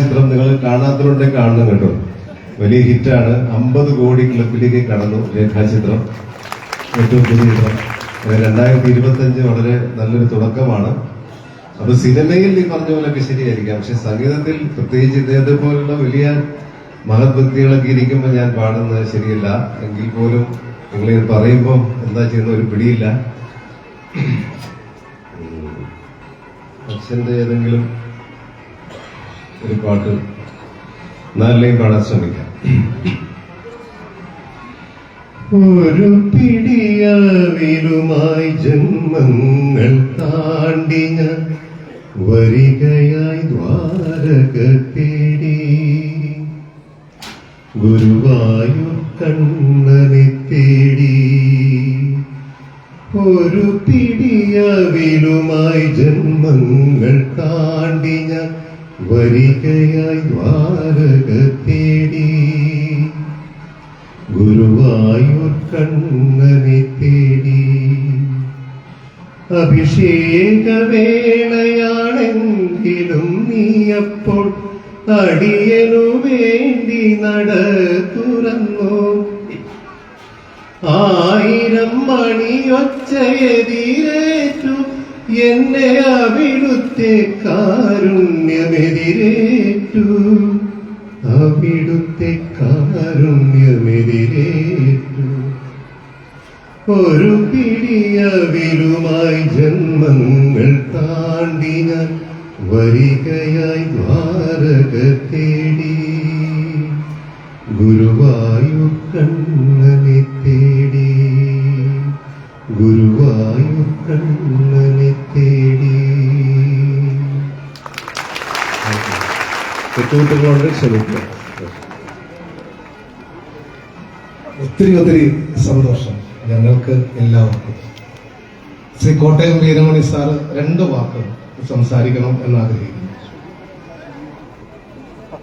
രേഖാചിത്രം നിങ്ങൾ കാണാത്തവരുണ്ടെങ്കിൽ കാണണം കേട്ടോ. വലിയ ഹിറ്റാണ്. 50 കോടി ക്ലബിലേക്ക് കടന്നു രേഖാചിത്രം. ഏറ്റവും പുതിയ ചിത്രം. 2025 വളരെ നല്ലൊരു തുടക്കമാണ്. അപ്പൊ സിനിമയിൽ ഈ പറഞ്ഞ പോലൊക്കെ ശരിയായിരിക്കാം, പക്ഷെ സംഗീതത്തിൽ പ്രത്യേകിച്ച് ഇദ്ദേഹത്തെ പോലുള്ള വലിയ മഹത് വ്യക്തികളൊക്കെ ഇരിക്കുമ്പോൾ ഞാൻ പാടുന്നത് ശരിയല്ല. എങ്കിൽ പോലും നിങ്ങളിത് പറയുമ്പോൾ എന്താ ചെയ്യുന്ന ഒരു പിടിയില്ല. അച്ഛന്റെ ഏതെങ്കിലും ഒരു പാട്ട് എന്നാലും പാടാൻ ശ്രമിക്കാം. ഒരു പിടിയാവിലുമായി ജന്മങ്ങൾ താണ്ടി ഞാൻ വരികയായി ദ്വാരക തേടി, ഗുരുവായൂർ കണ്ണനെ തേടി. ഒരു പിടിയാവിലുമായി ജന്മങ്ങൾ താണ്ടി ഞാൻ വരികയായി ദ്വാരക തേടി, ഗുരുവായൂർ കണ്ണനെ തേടി. അഭിഷേകവേളയാണെങ്കിലും നീയപ്പോൾ അടിയനു വേണ്ടി നട തുറന്നു. 1000 മണിയൊച്ചയെതിരേറ്റു എന്നെ അവിടുത്തെ കാരുണ്യമെതിരേറ്റു, അവിടുത്തെ കാരുണ്യമെതിരേറ്റു. ഒരു പിടിയവിലുമായി ജന്മങ്ങൾ താണ്ടി ഞാൻ വരികയായി ദ്വാരക തേടി, ഗുരുവായൂർ കണ്ണനെ തേടി, ഗുരുവായൂർ കണ്ണനെ തേടി. തെറ്റുകുറ്റങ്ങളുണ്ട്, ക്ഷമിക്കുക. ഒത്തിരി ഒത്തിരി സന്തോഷം ഞങ്ങൾക്ക് എല്ലാവർക്കും. ശ്രീ കോട്ടയം വീരമണി സാറ് 2 വാക്കുകൾ സംസാരിക്കണം എന്നാഗ്രഹിക്കുന്നു.